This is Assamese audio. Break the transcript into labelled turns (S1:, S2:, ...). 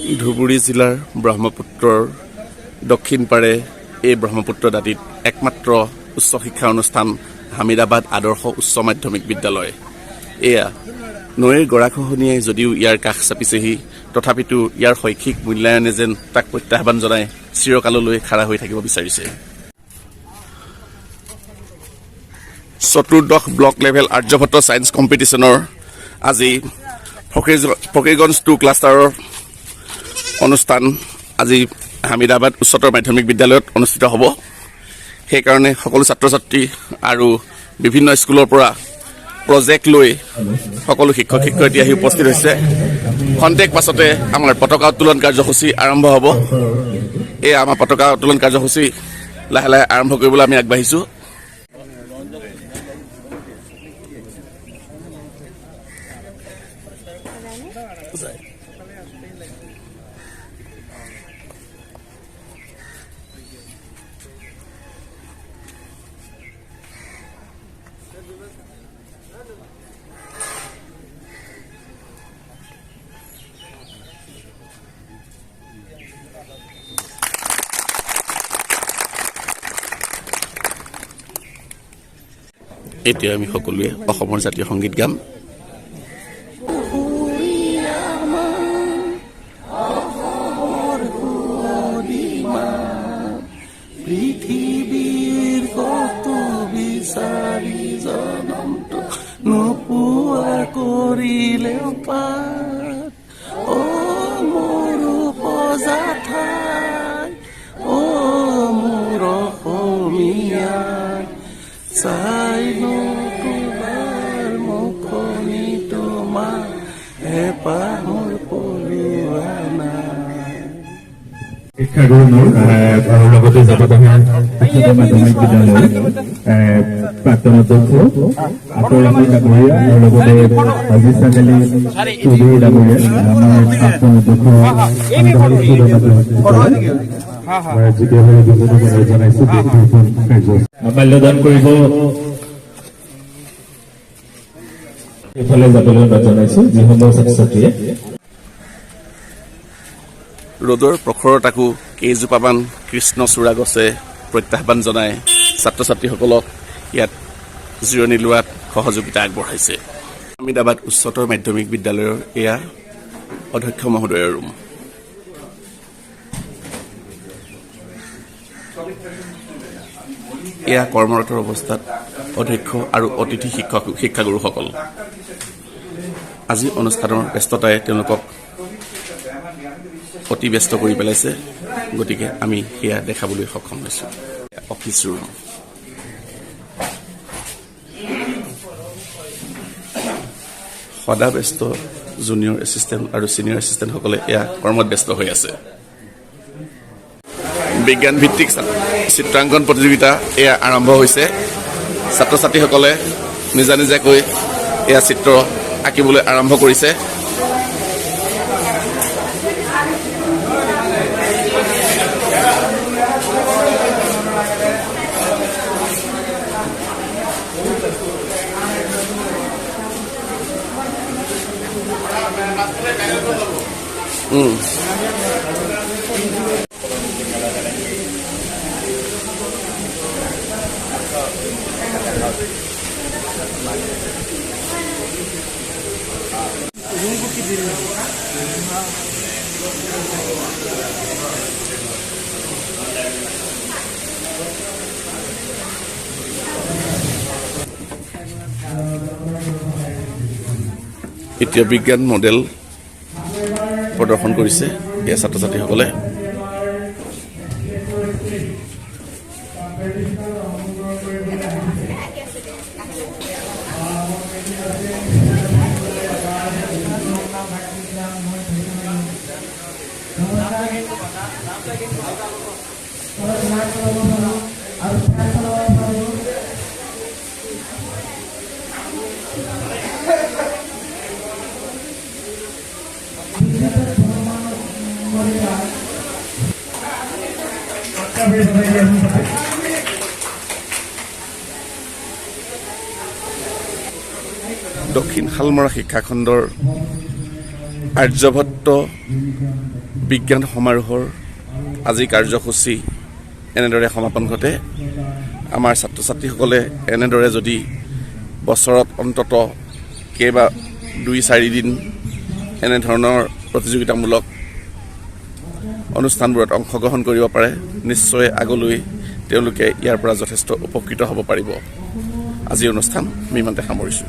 S1: ধুবুৰী জিলাৰ ব্ৰহ্মপুত্ৰৰ দক্ষিণ পাৰে এই ব্ৰহ্মপুত্ৰ দাঁতিত একমাত্ৰ উচ্চ শিক্ষা অনুষ্ঠান হামিদাবাদ আদৰ্শ উচ্চ মাধ্যমিক বিদ্যালয়। এয়া নৈৰ গৰাখহনীয়াই যদিও ইয়াৰ কাষ চাপিছেহি, তথাপিতো ইয়াৰ শৈক্ষিক মূল্যায়নে যেন তাক প্ৰত্যাহ্বান জনাই চিৰকাললৈ খাৰা হৈ থাকিব বিচাৰিছে। চতুৰ্দশ ব্লক লেভেল আৰ্যভট্ট ছায়েন্স কম্পিটিশ্যনৰ আজি ফকীৰগঞ্জ 2 ক্লাষ্টাৰৰ অনুষ্ঠান আজি হামিদাবাদ উচ্চতৰ মাধ্যমিক বিদ্যালয়ত অনুষ্ঠিত হ'ব। সেইকাৰণে সকলো ছাত্ৰ ছাত্ৰী আৰু বিভিন্ন স্কুলৰ পৰা প্ৰজেক্ট লৈ সকলো শিক্ষক শিক্ষয়িত্ৰী আহি উপস্থিত হৈছে। খন্তেক পাছতে আমাৰ পতাকা উত্তোলন কাৰ্যসূচী আৰম্ভ হ'ব। এই আমাৰ পতাকা উত্তোলন কাৰ্যসূচী লাহে লাহে আৰম্ভ কৰিবলৈ আমি আগবাঢ়িছোঁ। এতিয়া আমি সকলোৱে অসমৰ জাতীয় সংগীত গাম। পৃথিৱীৰ কত বিচাৰি জনমটো নোপোৱা কৰিলেও পাত, অ মোৰ উপজাঠাই, অ মোৰ অসমীয়া, চাইনো তোমাৰ মুখনি তোমাৰ হেঁপাহৰ পলোৱা নাই।
S2: শিক্ষাগুৰু মোৰ আৰু লগতে জাপদহা উচ্চতৰ মাধ্যমিক বিদ্যালয় প্ৰাক্তন অধ্যক্ষ আতৰামী ডাঙৰীয়া আৰু লগতে অজিতা কালি চৌধুৰী ডাঙৰীয়া আমাৰ প্ৰাক্তন অধ্যক্ষ জনাইছো মাল্যদান কৰিব এইফালে যাবলৈ জনাইছো যিসমূহ ছাত্ৰ ছাত্ৰীয়ে
S1: ৰ'দৰ প্ৰখৰতাকো কেইজোপামান কৃষ্ণচূড়া গছে প্ৰত্যাহ্বান জনাই ছাত্ৰ ছাত্ৰীসকলক ইয়াত জিৰণি লোৱাত সহযোগিতা আগবঢ়াইছে। হামিদাবাদ উচ্চতৰ মাধ্যমিক বিদ্যালয়ৰ এয়া অধ্যক্ষ মহোদয়ৰ ৰুম। এয়া কৰ্মৰত অৱস্থাত অধ্যক্ষ আৰু অতিথি শিক্ষাগুৰুসকল। আজি অনুষ্ঠানৰ ব্যস্ততাই তেওঁলোকক অতি ব্যস্ত কৰি পেলাইছে, গতিকে আমি সেয়া দেখাবলৈ সক্ষম হৈছোঁ। অফিচ ৰুম, সদা ব্যস্ত জুনিয়ৰ এছিষ্টেণ্ট আৰু ছিনিয়ৰ এছিষ্টেণ্টসকলে এয়া কৰ্মত ব্যস্ত হৈ আছে। বিজ্ঞান ভিত্তিক চিত্ৰাংকন প্ৰতিযোগিতা এয়া আৰম্ভ হৈছে। ছাত্ৰ ছাত্ৰীসকলে নিজা নিজাকৈ এয়া চিত্ৰ আঁকিবলৈ আৰম্ভ কৰিছে। এতিয়া বিজ্ঞান মডেল প্ৰদৰ্শন কৰিছে এই ছাত্ৰ ছাত্ৰীসকলে। দক্ষিণ শালমৰা শিক্ষাখণ্ডৰ আৰ্যভট্ট বিজ্ঞান সমাৰোহৰ আজি কাৰ্যসূচী এনেদৰে সমাপন ঘটে। আমাৰ ছাত্ৰ ছাত্ৰীসকলে এনেদৰে যদি বছৰত অন্তত কেইবা 2-4 দিন এনেধৰণৰ প্ৰতিযোগিতামূলক অনুষ্ঠানবোৰত অংশগ্ৰহণ কৰিব পাৰে, নিশ্চয় আগলৈ তেওঁলোকে ইয়াৰ পৰা যথেষ্ট উপকৃত হ'ব পাৰিব। আজিৰ অনুষ্ঠান আমি ইমানতে সামৰিছোঁ।